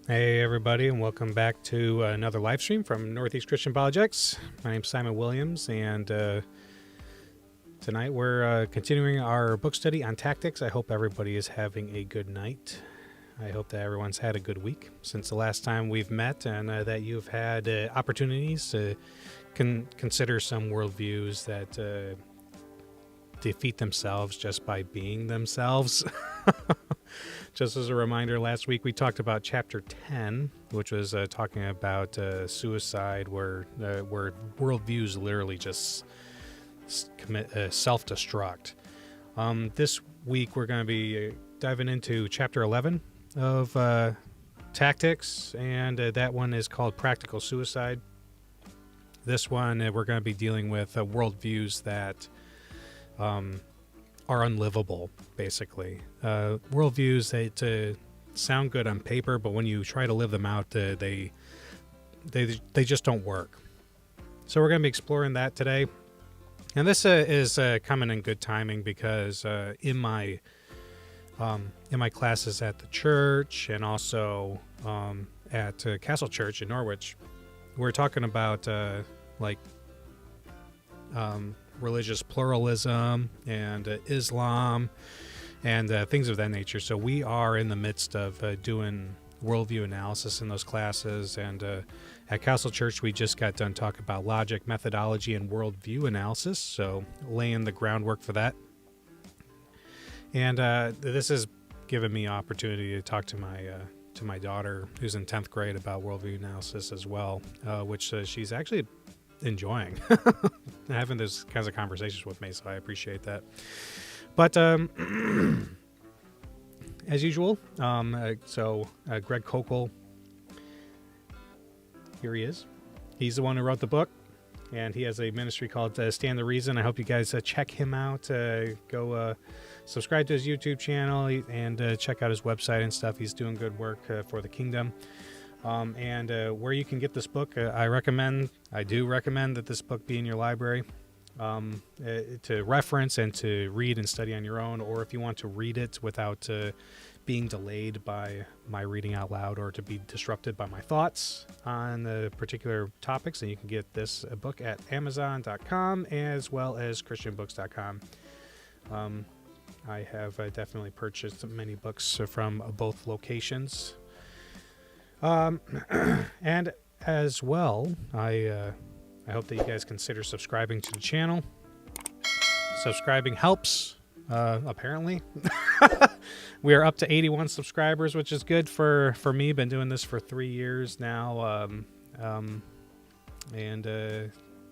Hey everybody, and welcome back to another live stream from Northeast Christian Apologetics. My name's Simon Williams, and tonight we're continuing our book study on tactics. I hope everybody is having a good night. I hope that everyone's had a good week since the last time we've met, and that you've had opportunities to consider some worldviews that defeat themselves just by being themselves. Just as a reminder, last week we talked about chapter 10, which was talking about suicide, where worldviews literally just commit self-destruct. This week we're going to be diving into chapter 11 of tactics, and that one is called practical suicide. This one we're going to be dealing with worldviews that are unlivable, basically. Worldviews that sound good on paper, but when you try to live them out, they just don't work. So we're going to be exploring that today. And this is coming in good timing because in my classes at the church and also at Castle Church in Norwich, we're talking about religious pluralism and Islam and things of that nature. So we are in the midst of doing worldview analysis in those classes. And at Castle Church, we just got done talking about logic, methodology, and worldview analysis. So laying the groundwork for that. And this has given me opportunity to talk to my daughter, who's in 10th grade, about worldview analysis as well, which she's actually enjoying having those kinds of conversations with me, so I appreciate that. But as usual, Greg Koukl, here he is. He's the one who wrote the book, and he has a ministry called Stand the Reason. I hope you guys check him out. Go subscribe to his YouTube channel and check out his website and stuff. He's doing good work for the kingdom. And where you can get this book, I do recommend that this book be in your library to reference and to read and study on your own, or if you want to read it without being delayed by my reading out loud or to be disrupted by my thoughts on the particular topics, then you can get this book at Amazon.com as well as Christianbooks.com. I have definitely purchased many books from both locations. And as well, I hope that you guys consider subscribing to the channel. Subscribing helps, apparently. We are up to 81 subscribers, which is good for me. Been doing this for 3 years now, and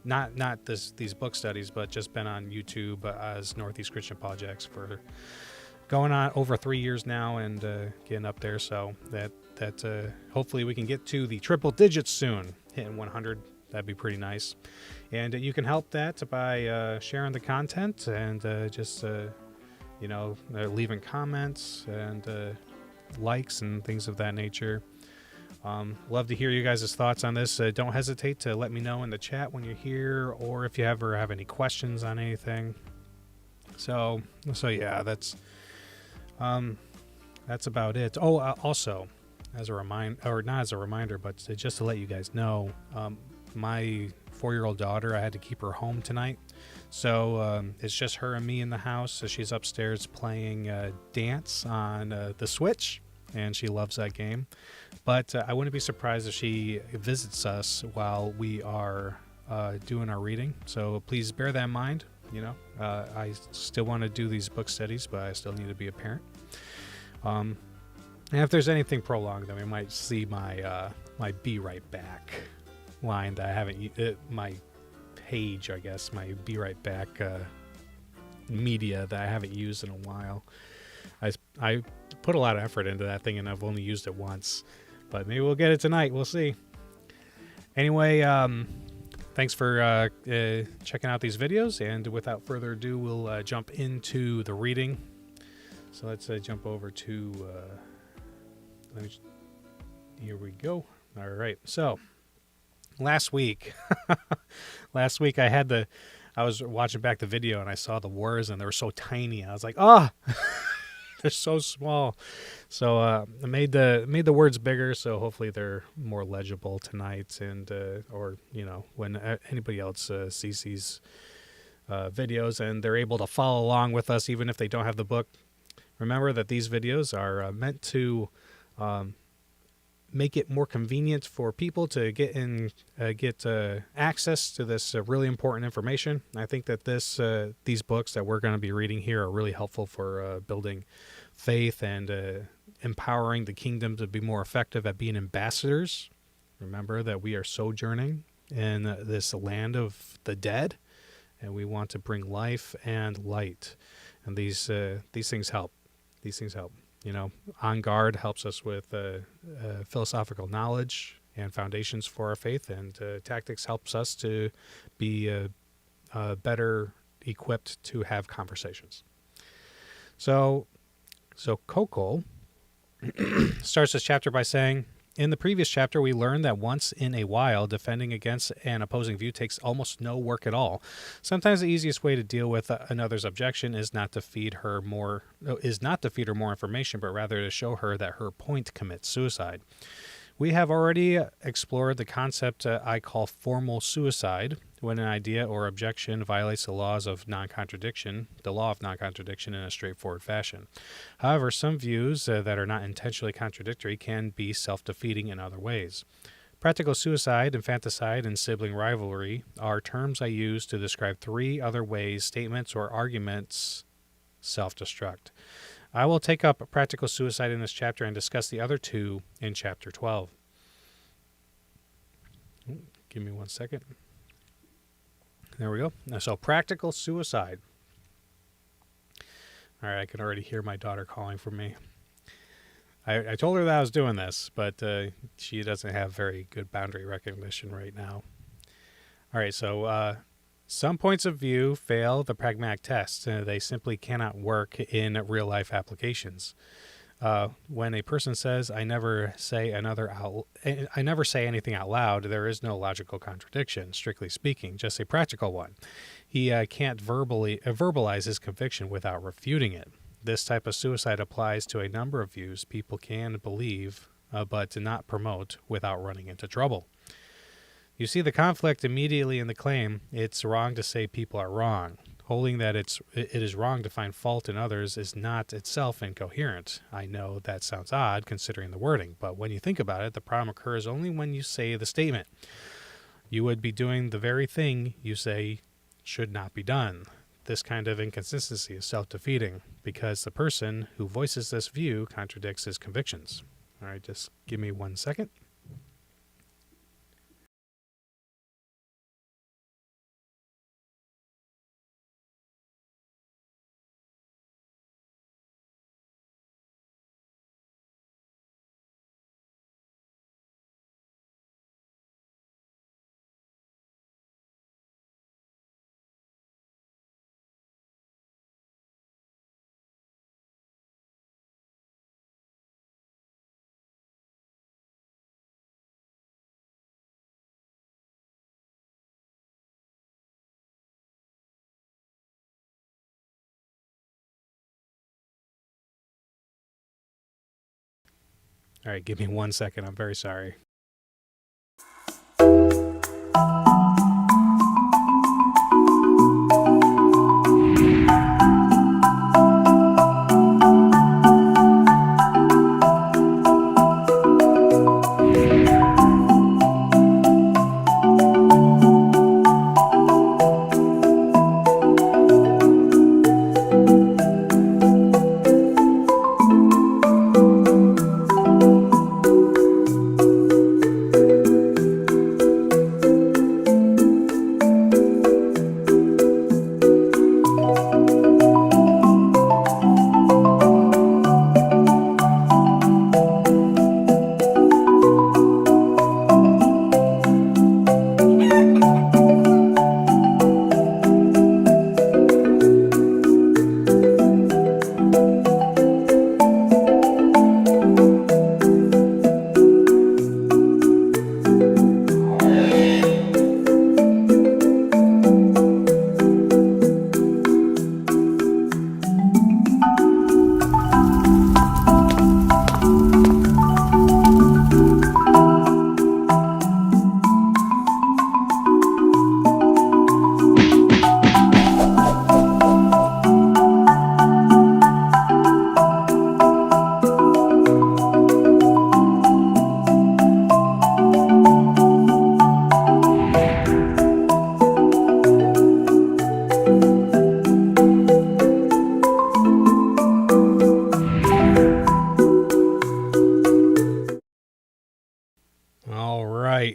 not these book studies, but just been on YouTube as Northeast Christian Apologetics for going on over 3 years now, and getting up there. So that hopefully we can get to the triple digits soon, hitting 100. That'd be pretty nice. And you can help that by sharing the content and just leaving comments and likes and things of that nature. Love to hear you guys' thoughts on this. Don't hesitate to let me know in the chat when you're here, or if you ever have any questions on anything. So yeah, that's about it. Oh, also, as a reminder, or not as a reminder, but just to let you guys know, my 4-year-old daughter, I had to keep her home tonight. So it's just her and me in the house. So she's upstairs playing dance on the Switch, and she loves that game. But I wouldn't be surprised if she visits us while we are doing our reading. So please bear that in mind. I still want to do these book studies, but I still need to be a parent. And if there's anything prolonged, then we might see my "Be Right Back" line that I haven't. My page, I guess, my "Be Right Back" media that I haven't used in a while. I put a lot of effort into that thing, and I've only used it once. But maybe we'll get it tonight. We'll see. Anyway, thanks for checking out these videos, and without further ado, we'll jump into the reading. So let's jump over to. Here we go. All right. So last week, I was watching back the video and I saw the words and they were so tiny. I was like, oh. They're so small. So I made the words bigger, so hopefully they're more legible tonight, and or when anybody else sees these videos and they're able to follow along with us, even if they don't have the book. Remember that these videos are meant to make it more convenient for people to get access to this really important information. I think that these books that we're going to be reading here are really helpful for building faith and empowering the kingdom to be more effective at being ambassadors. Remember that we are sojourning in this land of the dead, and we want to bring life and light. And these things help. These things help. On Guard helps us with philosophical knowledge and foundations for our faith, and Tactics helps us to be better equipped to have conversations. So Koukl starts this chapter by saying, in the previous chapter, we learned that once in a while, defending against an opposing view takes almost no work at all. Sometimes the easiest way to deal with another's objection is not to feed her more information, but rather to show her that her point commits suicide. We have already explored the concept I call formal suicide, when an idea or objection violates the law of non-contradiction in a straightforward fashion. However, some views that are not intentionally contradictory can be self-defeating in other ways. Practical suicide, infanticide, and sibling rivalry are terms I use to describe three other ways statements or arguments self-destruct. I will take up practical suicide in this chapter and discuss the other two in chapter 12. Give me 1 second. There we go. So practical suicide. All right, I can already hear my daughter calling for me. I told her that I was doing this, but she doesn't have very good boundary recognition right now. All right, so some points of view fail the pragmatic test. They simply cannot work in real-life applications. When a person says, I never say anything out loud, there is no logical contradiction, strictly speaking, just a practical one. He can't verbalize his conviction without refuting it. This type of suicide applies to a number of views people can believe, but to not promote without running into trouble. You see the conflict immediately in the claim, it's wrong to say people are wrong. Holding that it is wrong to find fault in others is not itself incoherent. I know that sounds odd considering the wording, but when you think about it, the problem occurs only when you say the statement. You would be doing the very thing you say should not be done. This kind of inconsistency is self-defeating because the person who voices this view contradicts his convictions. All right, just give me 1 second. All right, give me 1 second. I'm very sorry.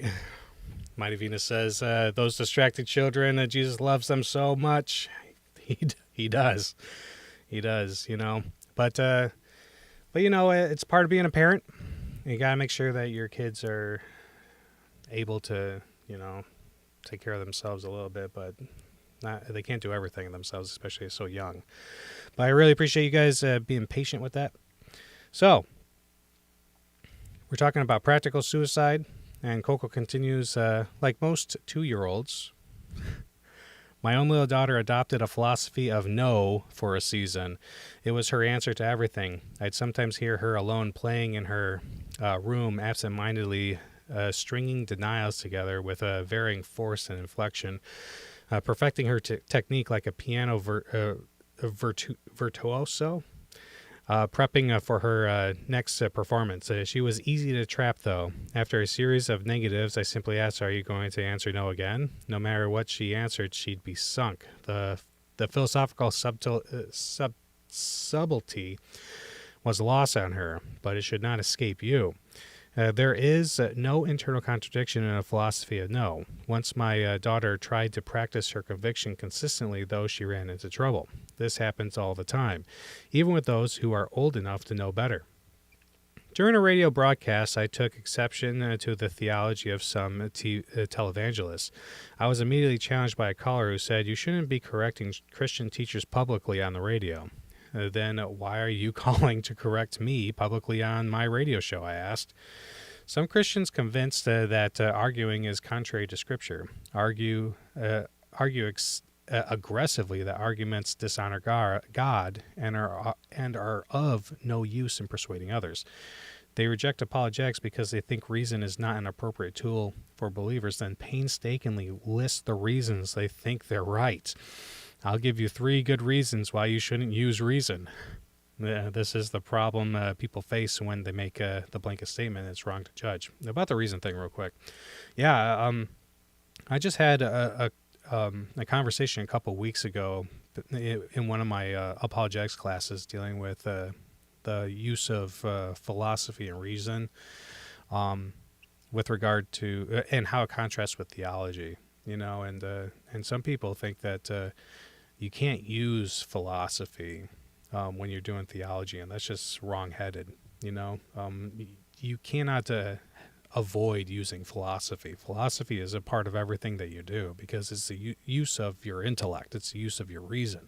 right. Mighty Venus says, those distracted children, Jesus loves them so much. He does. He does, But it's part of being a parent. You got to make sure that your kids are able to, take care of themselves a little bit, but they can't do everything themselves, especially so young. But I really appreciate you guys being patient with that. So, we're talking about practical suicide, and Koukl continues, like most 2-year-olds, my own little daughter adopted a philosophy of no for a season. It was her answer to everything. I'd sometimes hear her alone playing in her room, absent-mindedly stringing denials together with a varying force and inflection, perfecting her technique like a piano virtuoso, prepping for her next performance. She was easy to trap, though. After a series of negatives, I simply asked, are you going to answer no again? No matter what she answered, she'd be sunk. The philosophical subtlety was lost on her, but it should not escape you. There is no internal contradiction in a philosophy of no. Once my daughter tried to practice her conviction consistently, though, she ran into trouble. This happens all the time, even with those who are old enough to know better. During a radio broadcast, I took exception to the theology of some televangelists. I was immediately challenged by a caller who said, you shouldn't be correcting Christian teachers publicly on the radio. Then why are you calling to correct me publicly on my radio show, I asked. Some Christians convinced that arguing is contrary to Scripture argue aggressively that arguments dishonor God and are of no use in persuading others. They reject apologetics because they think reason is not an appropriate tool for believers, then painstakingly list the reasons they think they're right. I'll give you 3 good reasons why you shouldn't use reason. This is the problem people face when they make the blanket statement, it's wrong to judge. About the reason thing real quick. Yeah, I just had a conversation a couple weeks ago in one of my apologetics classes dealing with the use of philosophy and reason with regard to, and how it contrasts with theology, and some people think that you can't use philosophy when you're doing theology, and that's just wrong-headed. You cannot avoid using philosophy. Philosophy is a part of everything that you do because it's the use of your intellect. It's the use of your reason.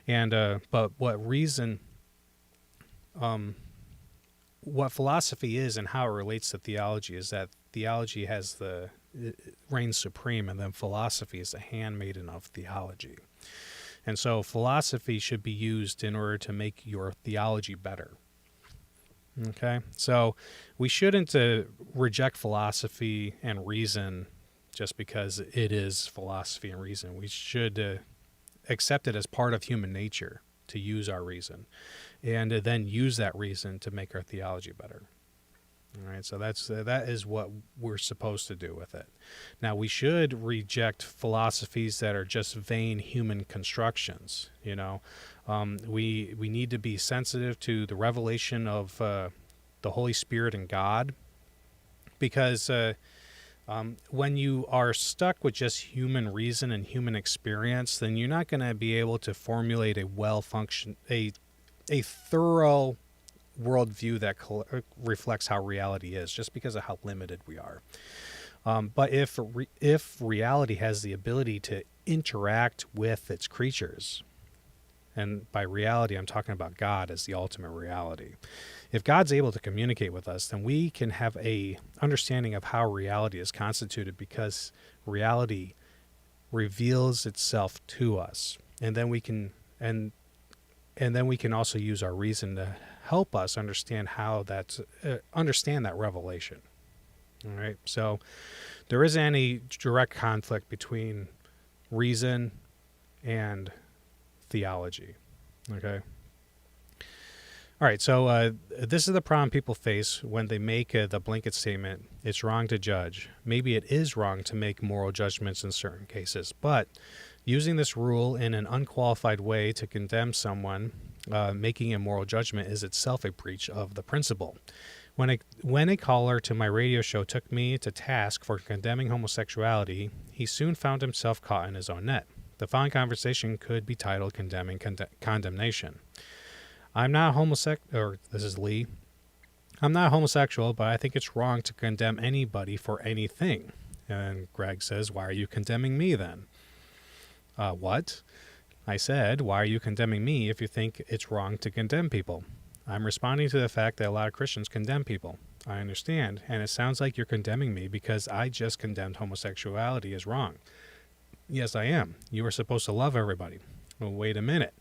And but what philosophy is and how it relates to theology is that theology reigns supreme, and then philosophy is the handmaiden of theology. And so philosophy should be used in order to make your theology better. Okay? So we shouldn't reject philosophy and reason just because it is philosophy and reason. We should accept it as part of human nature to use our reason, and then use that reason to make our theology better. All right, so that is what we're supposed to do with it. Now, we should reject philosophies that are just vain human constructions. We need to be sensitive to the revelation of the Holy Spirit and God, because when you are stuck with just human reason and human experience, then you're not going to be able to formulate a thorough worldview that reflects how reality is, just because of how limited we are. But if reality has the ability to interact with its creatures, and by reality I'm talking about God as the ultimate reality, if God's able to communicate with us, then we can have a understanding of how reality is constituted, because reality reveals itself to us, and then we can also use our reason to help us understand understand that revelation. All right, so there isn't any direct conflict between reason and theology. Okay. All right, so this is the problem people face when they make the blanket statement, it's wrong to judge. Maybe it is wrong to make moral judgments in certain cases, but using this rule in an unqualified way to condemn someone making a moral judgment is itself a breach of the principle. When a caller to my radio show took me to task for condemning homosexuality, he soon found himself caught in his own net. The following conversation could be titled Condemning Condemnation. I'm not homosexual, or this is Lee. I'm not homosexual, but I think it's wrong to condemn anybody for anything. And Greg says, why are you condemning me then? What? I said, why are you condemning me if you think it's wrong to condemn people? I'm responding to the fact that a lot of Christians condemn people. I understand, and it sounds like you're condemning me because I just condemned homosexuality as wrong. Yes, I am. You are supposed to love everybody. Well, wait a minute.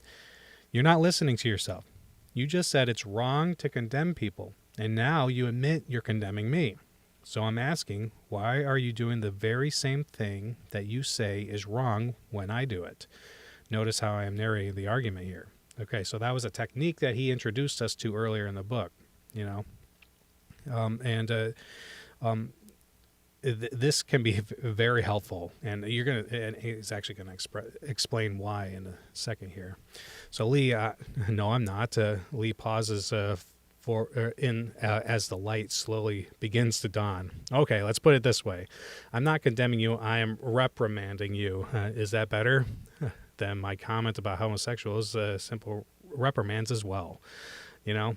You're not listening to yourself. You just said it's wrong to condemn people, and now you admit you're condemning me. So I'm asking, why are you doing the very same thing that you say is wrong when I do it? Notice how I am narrating the argument here. Okay, so that was a technique that he introduced us to earlier in the book, this can be very helpful, and and he's actually gonna explain why in a second here. So Lee, no, I'm not. Lee pauses as the light slowly begins to dawn. Okay, let's put it this way: I'm not condemning you. I am reprimanding you. Is that better? Then my comment about homosexuals, simple reprimands as well. I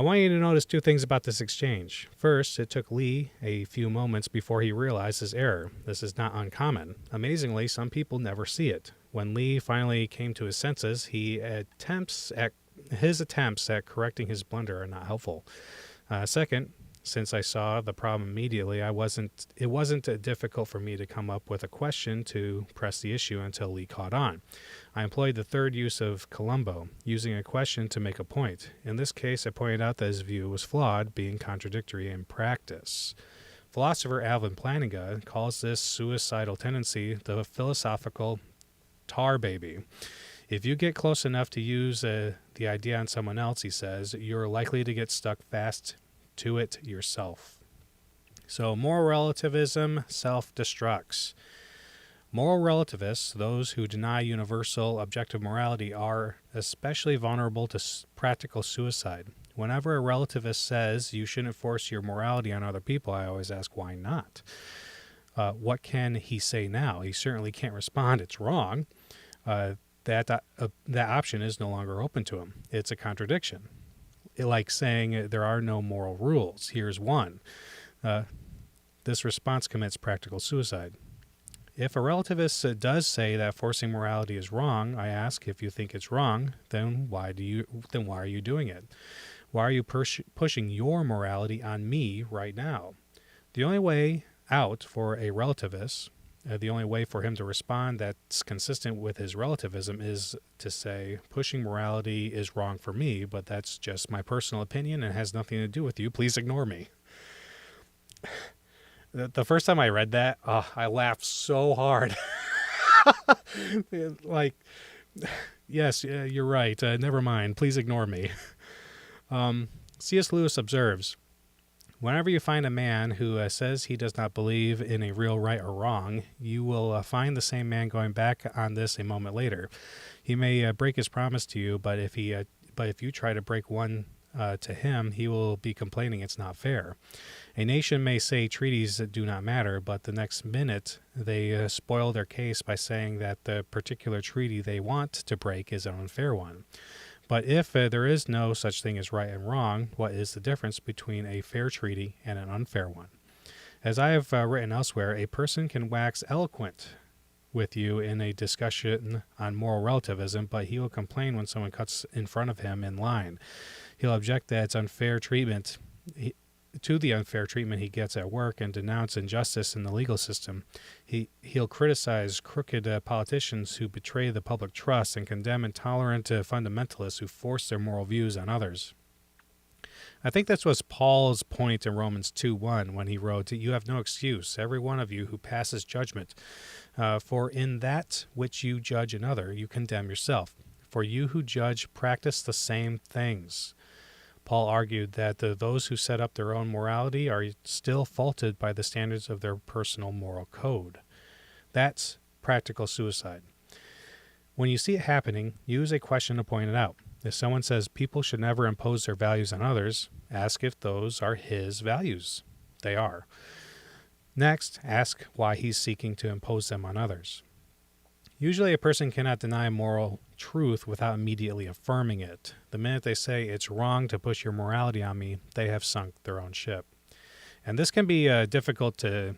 want you to notice two things about this exchange. First, it took Lee a few moments before he realized his error. This is not uncommon. Amazingly, some people never see it. When Lee finally came to his senses, his attempts at correcting his blunder are not helpful. Second, since I saw the problem immediately, it wasn't difficult for me to come up with a question to press the issue until Lee caught on. I employed the third use of Columbo, using a question to make a point. In this case, I pointed out that his view was flawed, being contradictory in practice. Philosopher Alvin Plantinga calls this suicidal tendency the philosophical tar baby. If you get close enough to use the idea on someone else, he says, you're likely to get stuck fast to it yourself. So moral relativism self-destructs. Moral relativists, those who deny universal objective morality, are especially vulnerable to practical suicide. Whenever a relativist says you shouldn't force your morality on other people, I always ask, why not? What can he say now? He certainly can't respond, it's wrong. That option is no longer open to him. It's a contradiction. Like saying there are no moral rules. Here's one. This response commits practical suicide. If a relativist does say that forcing morality is wrong, I ask, if you think it's wrong, then why are you doing it? Why are you pushing your morality on me right now? The only way out for a relativist, the only way for him to respond that's consistent with his relativism, is to say, pushing morality is wrong for me, but that's just my personal opinion and has nothing to do with you. Please ignore me. The first time I read that, I laughed so hard. Like, yes, you're right. Never mind. Please ignore me. C.S. Lewis observes, whenever you find a man who says he does not believe in a real right or wrong, you will find the same man going back on this a moment later. He may break his promise to you, but if you try to break one to him, he will be complaining it's not fair. A nation may say treaties do not matter, but the next minute they spoil their case by saying that the particular treaty they want to break is an unfair one. But if there is no such thing as right and wrong, what is the difference between a fair treaty and an unfair one? As I have written elsewhere, a person can wax eloquent with you in a discussion on moral relativism, but he will complain when someone cuts in front of him in line. He'll object that it's unfair treatment to the unfair treatment he gets at work and denounce injustice in the legal system. He'll criticize crooked politicians who betray the public trust and condemn intolerant fundamentalists who force their moral views on others. I think this was Paul's point in Romans 2:1 when he wrote, "You have no excuse, every one of you who passes judgment. For in that which you judge another, you condemn yourself. For you who judge practice the same things." Paul argued that those who set up their own morality are still faulted by the standards of their personal moral code. That's practical suicide. When you see it happening, use a question to point it out. If someone says people should never impose their values on others, Ask if those are his values. They are. Next, ask why he's seeking to impose them on others. Usually a person cannot deny moral truth without immediately affirming it. The minute they say it's wrong to push your morality on me, they have sunk their own ship. And this can be difficult to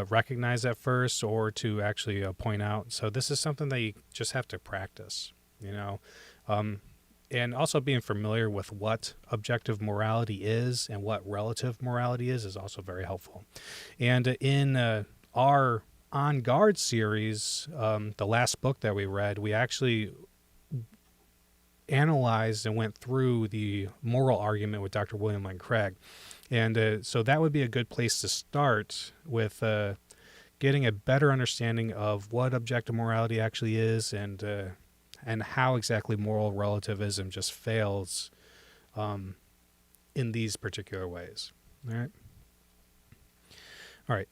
recognize at first or to actually point out. So this is something that you just have to practice, and also being familiar with what objective morality is and what relative morality is also very helpful. And in our On Guard series, the last book that we read, we actually analyzed and went through the moral argument with Dr. William Lane Craig. And so that would be a good place to start with getting a better understanding of what objective morality actually is and how exactly moral relativism just fails in these particular ways. All right.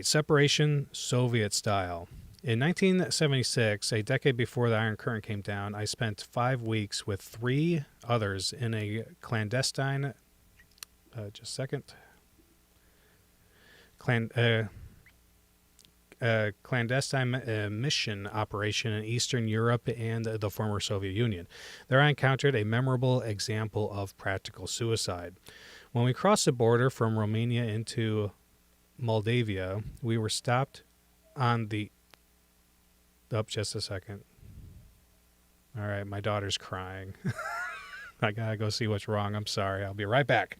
Separation Soviet style. In 1976, a decade before the Iron Curtain came down, I spent 5 weeks with 3 others in a clandestine mission operation in Eastern Europe and the former Soviet Union. There I encountered a memorable example of practical suicide. When we crossed the border from Romania into Moldavia, we were stopped on the... just a second. All right, my daughter's crying. I gotta go see what's wrong. I'm sorry. I'll be right back.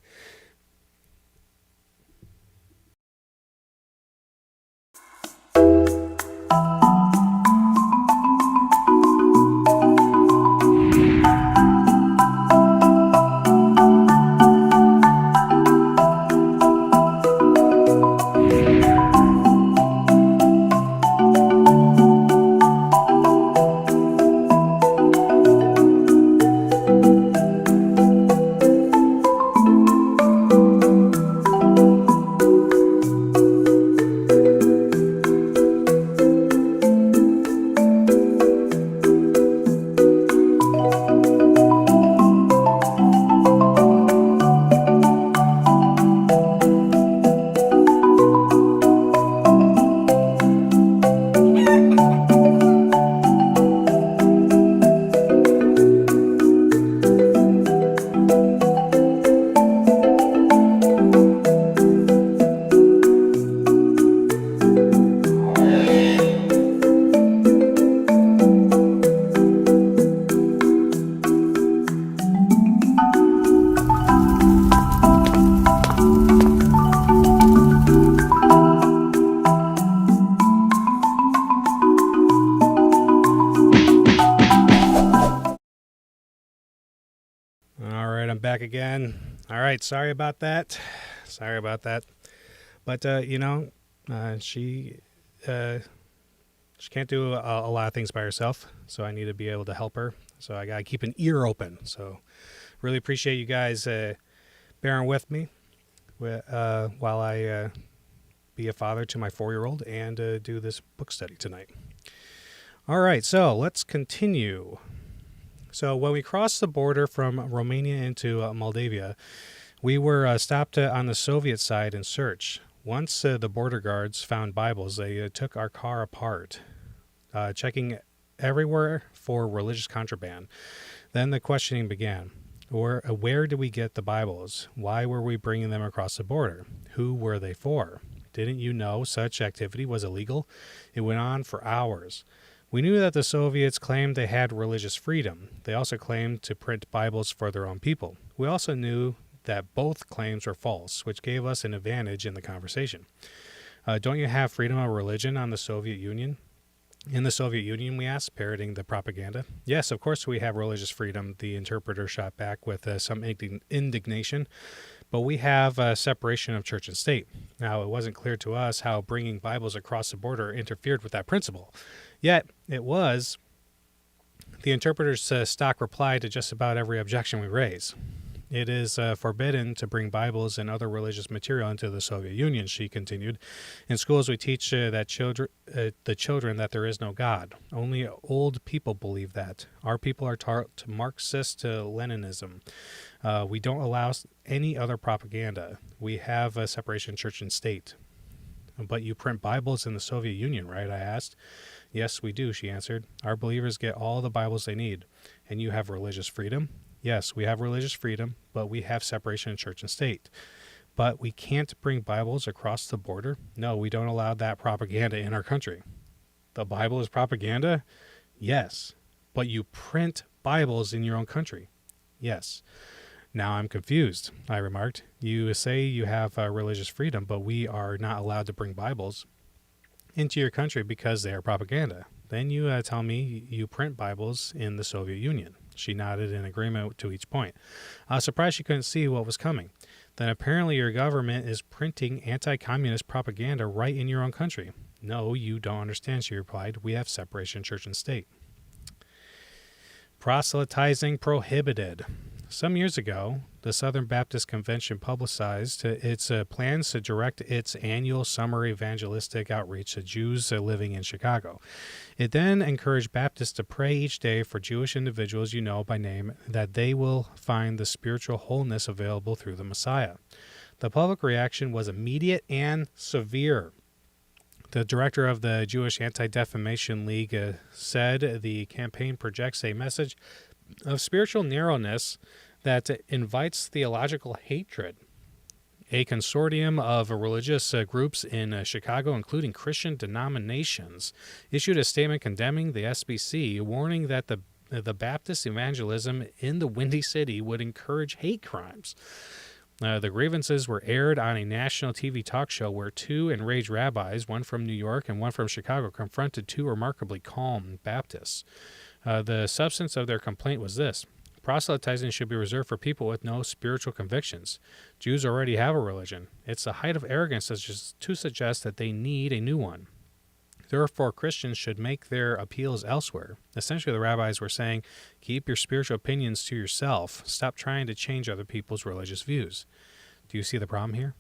Back again. All right, sorry about that. But she can't do a lot of things by herself, so I need to be able to help her. So I gotta keep an ear open. So really appreciate you guys bearing with me while I be a father to my 4-year-old and do this book study tonight. All right, so let's continue. So when we crossed the border from Romania into Moldavia, we were stopped on the Soviet side in search. Once the border guards found Bibles, they took our car apart, checking everywhere for religious contraband. Then the questioning began. Where did we get the Bibles? Why were we bringing them across the border? Who were they for? Didn't you know such activity was illegal? It went on for hours. We knew that the Soviets claimed they had religious freedom. They also claimed to print Bibles for their own people. We also knew that both claims were false, which gave us an advantage in the conversation. Don't you have freedom of religion on the Soviet Union? In the Soviet Union, we asked, parroting the propaganda. Yes, of course we have religious freedom, the interpreter shot back with some indignation. But we have a separation of church and state. Now, it wasn't clear to us how bringing Bibles across the border interfered with that principle. Yet, it was. The interpreter's stock reply to just about every objection we raise. It is forbidden to bring Bibles and other religious material into the Soviet Union, she continued. In schools, we teach the children that there is no God. Only old people believe that. Our people are taught Marxist Leninism. We don't allow any other propaganda. We have a separation church and state. But you print Bibles in the Soviet Union, right? I asked. Yes, we do, she answered. Our believers get all the Bibles they need. And you have religious freedom? Yes, we have religious freedom, but we have separation of church and state. But we can't bring Bibles across the border? No, we don't allow that propaganda in our country. The Bible is propaganda? Yes. But you print Bibles in your own country? Yes. Now I'm confused, I remarked. You say you have religious freedom, but we are not allowed to bring Bibles into your country because they are propaganda. Then you tell me you print Bibles in the Soviet Union. She nodded in agreement to each point. I was surprised she couldn't see what was coming. Then apparently your government is printing anti-communist propaganda right in your own country. No, you don't understand, she replied. We have separation church and state. Proselytizing prohibited. Some years ago, the Southern Baptist Convention publicized its plans to direct its annual summer evangelistic outreach to Jews living in Chicago. It then encouraged Baptists to pray each day for Jewish individuals you know by name that they will find the spiritual wholeness available through the Messiah. The public reaction was immediate and severe. The director of the Jewish Anti-Defamation League said the campaign projects a message of spiritual narrowness that invites theological hatred. A consortium of religious groups in Chicago, including Christian denominations, issued a statement condemning the SBC, warning that the Baptist evangelism in the Windy City would encourage hate crimes. The grievances were aired on a national TV talk show where two enraged rabbis, one from New York and one from Chicago, confronted two remarkably calm Baptists. The substance of their complaint was this: proselytizing should be reserved for people with no spiritual convictions. Jews already have a religion. It's the height of arrogance to suggest that they need a new one. Therefore, Christians should make their appeals elsewhere. Essentially, the rabbis were saying, keep your spiritual opinions to yourself. Stop trying to change other people's religious views. Do you see the problem here?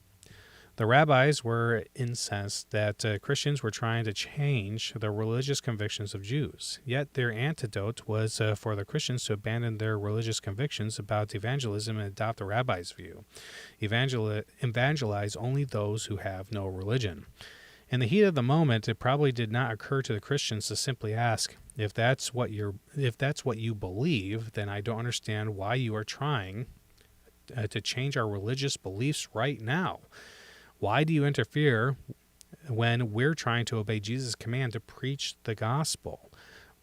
The rabbis were incensed that Christians were trying to change the religious convictions of Jews. Yet their antidote was for the Christians to abandon their religious convictions about evangelism and adopt the rabbi's view. Evangelize only those who have no religion. In the heat of the moment, it probably did not occur to the Christians to simply ask, if that's what you believe, then I don't understand why you are trying to change our religious beliefs right now. Why do you interfere when we're trying to obey Jesus' command to preach the gospel?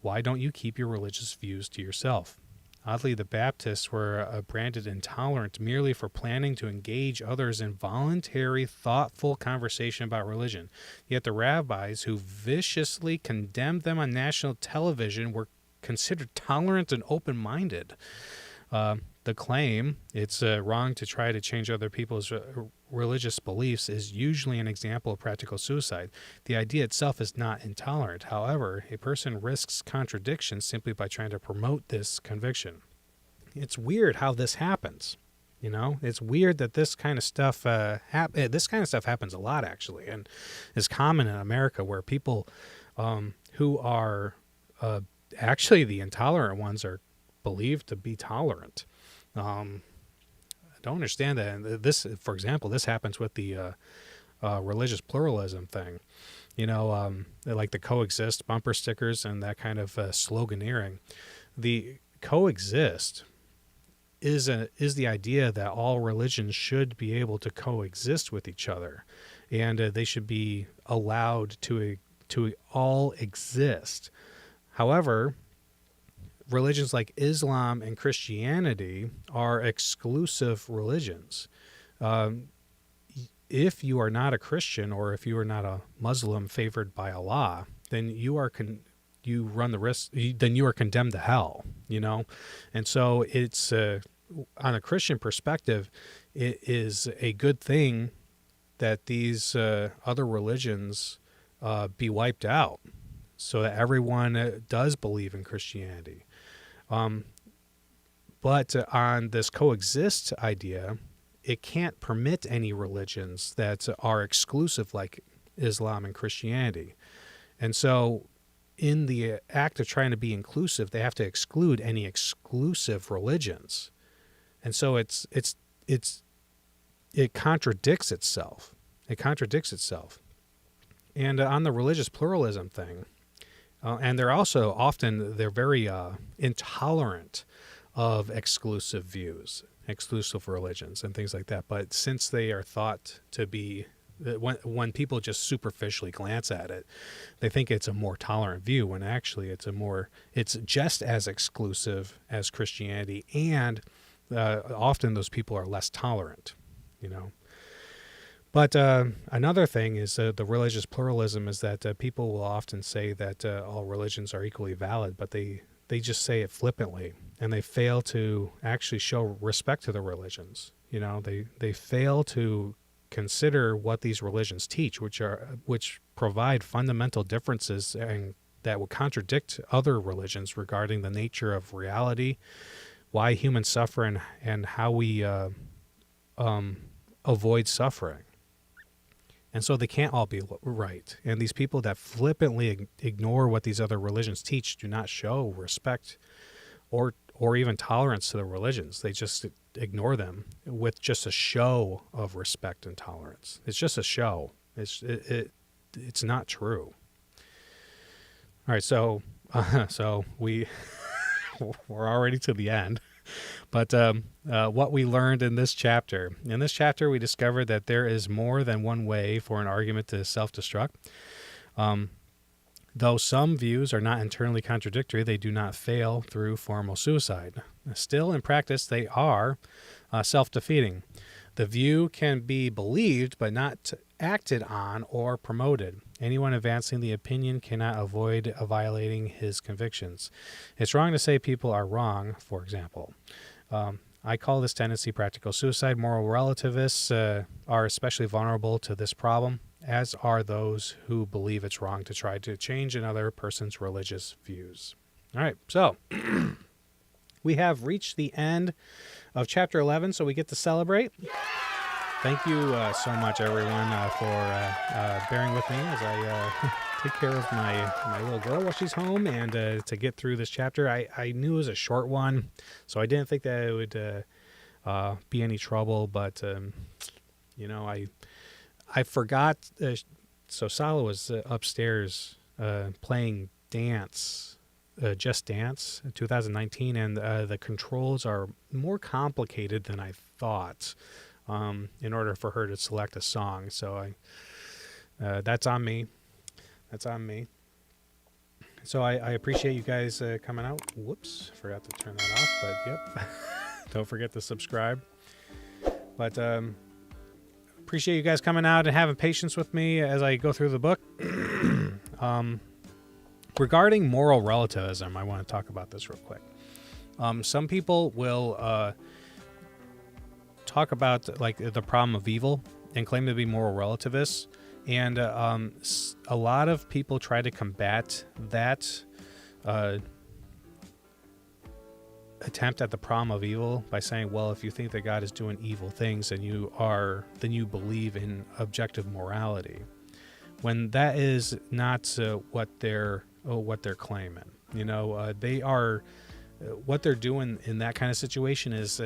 Why don't you keep your religious views to yourself? Oddly, the Baptists were branded intolerant merely for planning to engage others in voluntary, thoughtful conversation about religion. Yet the rabbis who viciously condemned them on national television were considered tolerant and open-minded. The claim it's wrong to try to change other people's religious beliefs is usually an example of practical suicide. The idea itself is not intolerant. However, a person risks contradiction simply by trying to promote this conviction. It's weird how this happens. You know, it's weird that this kind of stuff happens a lot, actually, and is common in America, where people who are actually the intolerant ones are believed to be tolerant. I don't understand that. This, for example, this happens with the religious pluralism thing. You know, like the coexist bumper stickers and that kind of sloganeering. The coexist is the idea that all religions should be able to coexist with each other, and they should be allowed to all exist. However, religions like Islam and Christianity are exclusive religions. If you are not a Christian, or if you are not a Muslim favored by Allah, then you are you run the risk. Then you are condemned to hell. You know, and so it's on a Christian perspective, it is a good thing that these other religions be wiped out, so that everyone does believe in Christianity. But on this coexist idea, it can't permit any religions that are exclusive like Islam and Christianity. And so in the act of trying to be inclusive, they have to exclude any exclusive religions. And so it contradicts itself. It contradicts itself. And on the religious pluralism thing, and they're very intolerant of exclusive views, exclusive religions, and things like that. But since they are thought to be, when people just superficially glance at it, they think it's a more tolerant view, when actually it's just as exclusive as Christianity, and often those people are less tolerant, you know. But another thing is the religious pluralism is that people will often say that all religions are equally valid, but they just say it flippantly, and they fail to actually show respect to the religions. You know, they fail to consider what these religions teach, which provide fundamental differences and that would contradict other religions regarding the nature of reality, why humans suffer, and how we avoid suffering. And so they can't all be right. And these people that flippantly ignore what these other religions teach do not show respect or even tolerance to the religions. They just ignore them with just a show of respect and tolerance. It's just a show. It's not true. All right, so we're already to the end. But what we learned in this chapter. In this chapter, we discovered that there is more than one way for an argument to self-destruct. Though some views are not internally contradictory, they do not fail through formal suicide. Still, in practice, they are self-defeating. The view can be believed but not acted on or promoted. Anyone advancing the opinion cannot avoid violating his convictions. It's wrong to say people are wrong, for example. I call this tendency practical suicide. Moral relativists are especially vulnerable to this problem, as are those who believe it's wrong to try to change another person's religious views. All right, so we have reached the end of Chapter 11, so we get to celebrate. Thank you so much, everyone, for bearing with me as I take care of my little girl while she's home, and to get through this chapter. I knew it was a short one, so I didn't think that it would be any trouble, but, you know, I forgot. So Sala was upstairs playing dance, Just Dance 2019, and the controls are more complicated than I thought. In order for her to select a song. So that's on me. That's on me. So I appreciate you guys coming out. Whoops, forgot to turn that off, but yep. Don't forget to subscribe. But appreciate you guys coming out and having patience with me as I go through the book. Regarding moral relativism, I want to talk about this real quick. Some people will talk about like the problem of evil and claim to be moral relativists, and a lot of people try to combat that attempt at the problem of evil by saying, well, if you think that God is doing evil things, then you believe in objective morality, when that is not what they're claiming. You know, they are what they're doing in that kind of situation is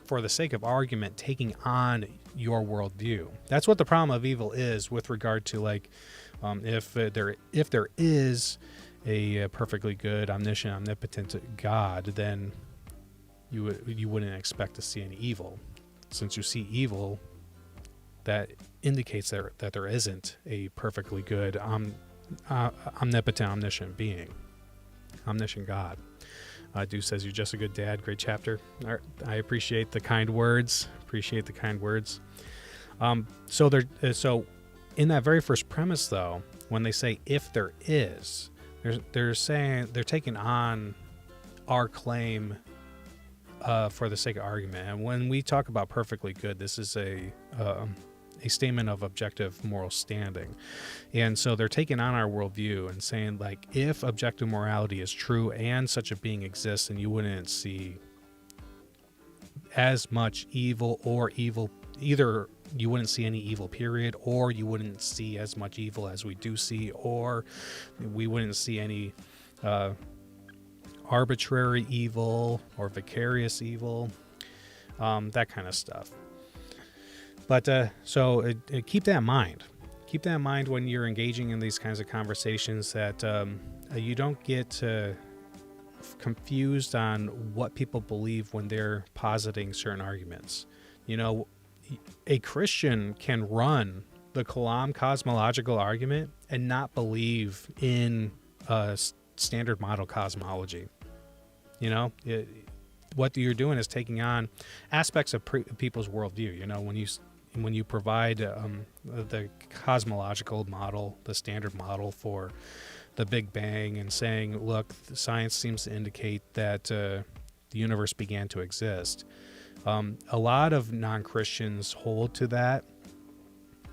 for the sake of argument, taking on your worldview. That's what the problem of evil is with regard to, like, if there is a perfectly good, omniscient, omnipotent God, then you wouldn't expect to see any evil. Since you see evil, that indicates that there isn't a perfectly good, omnipotent, omniscient being, omniscient God. Deuce says, you're just a good dad. Great chapter. I appreciate the kind words. So in that very first premise, though, when they say if there is, they're saying they're taking on our claim for the sake of argument. And when we talk about perfectly good, this is a statement of objective moral standing. And so they're taking on our worldview and saying, like, if objective morality is true and such a being exists, then you wouldn't see as much evil or evil. Either you wouldn't see any evil, period, or you wouldn't see as much evil as we do see, or we wouldn't see any arbitrary evil or vicarious evil, that kind of stuff. But so keep that in mind. Keep that in mind when you're engaging in these kinds of conversations, that you don't get confused on what people believe when they're positing certain arguments. You know, a Christian can run the Kalam cosmological argument and not believe in standard model cosmology. You know, what you're doing is taking on aspects of people's worldview. You know, when you provide the cosmological model, the standard model for the Big Bang, and saying, look, science seems to indicate that the universe began to exist. A lot of non-Christians hold to that,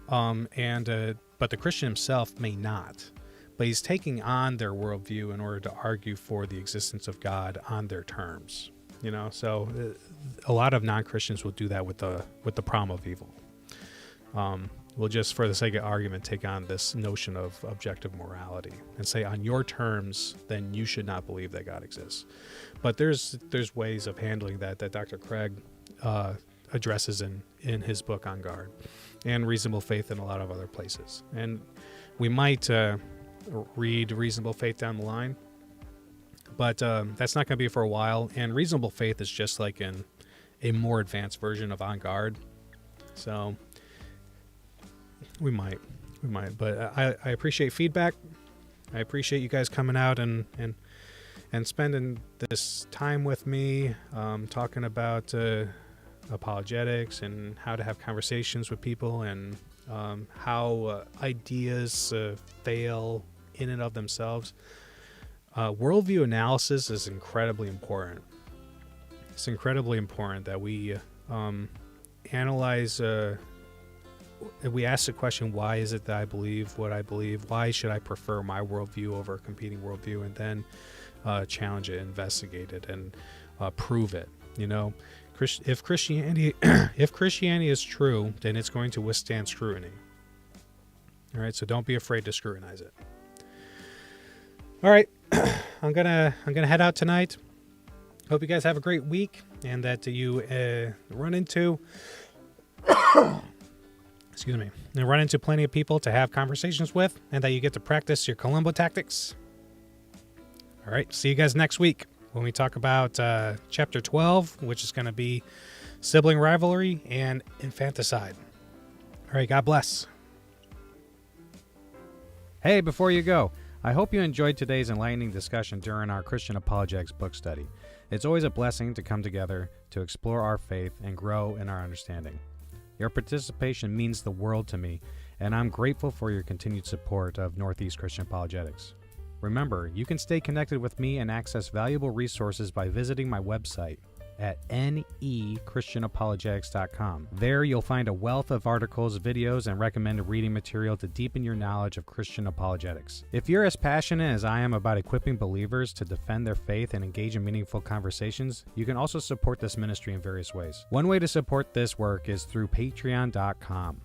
but the Christian himself may not. But he's taking on their worldview in order to argue for the existence of God on their terms. You know, so a lot of non-Christians will do that with the problem of evil. We'll just, for the sake of argument, take on this notion of objective morality and say, on your terms, then you should not believe that God exists. But there's ways of handling that Dr. Craig addresses in his book On Guard, and Reasonable Faith in a lot of other places. And we might read Reasonable Faith down the line, but that's not going to be for a while. And Reasonable Faith is just like a more advanced version of On Guard. So we might, but I appreciate feedback. I appreciate you guys coming out and spending this time with me, talking about apologetics and how to have conversations with people, and how ideas fail in and of themselves. Worldview analysis is incredibly important. It's incredibly important that we analyze. We ask the question, why is it that I believe what I believe? Why should I prefer my worldview over a competing worldview? And then challenge it, investigate it, and prove it. You know, if Christianity is true, then it's going to withstand scrutiny. All right, so don't be afraid to scrutinize it. All right, I'm gonna head out tonight. Hope you guys have a great week, and that you run into plenty of people to have conversations with, and that you get to practice your Columbo tactics. All right, see you guys next week when we talk about chapter 12, which is going to be sibling rivalry and infanticide. All right, God bless. Hey, before you go, I hope you enjoyed today's enlightening discussion during our Christian Apologetics book study. It's always a blessing to come together to explore our faith and grow in our understanding. Your participation means the world to me, and I'm grateful for your continued support of Northeast Christian Apologetics. Remember, you can stay connected with me and access valuable resources by visiting my website at nechristianapologetics.com. There you'll find a wealth of articles, videos, and recommended reading material to deepen your knowledge of Christian apologetics. If you're as passionate as I am about equipping believers to defend their faith and engage in meaningful conversations, you can also support this ministry in various ways. One way to support this work is through patreon.com.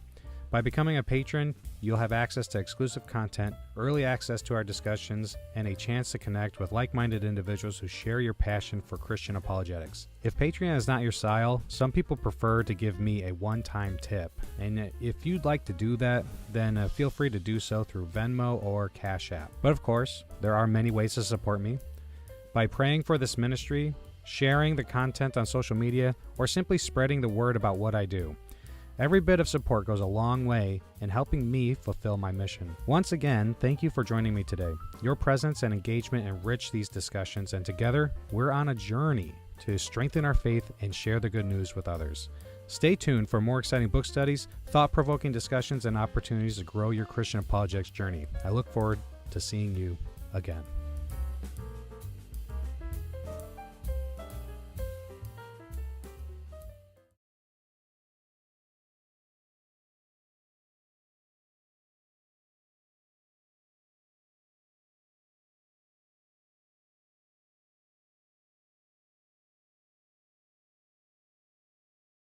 By becoming a patron, you'll have access to exclusive content, early access to our discussions, and a chance to connect with like-minded individuals who share your passion for Christian apologetics. If Patreon is not your style, some people prefer to give me a one-time tip. And if you'd like to do that, then feel free to do so through Venmo or Cash App. But of course, there are many ways to support me. By praying for this ministry, sharing the content on social media, or simply spreading the word about what I do. Every bit of support goes a long way in helping me fulfill my mission. Once again, thank you for joining me today. Your presence and engagement enrich these discussions, and together, we're on a journey to strengthen our faith and share the good news with others. Stay tuned for more exciting book studies, thought-provoking discussions, and opportunities to grow your Christian apologetics journey. I look forward to seeing you again.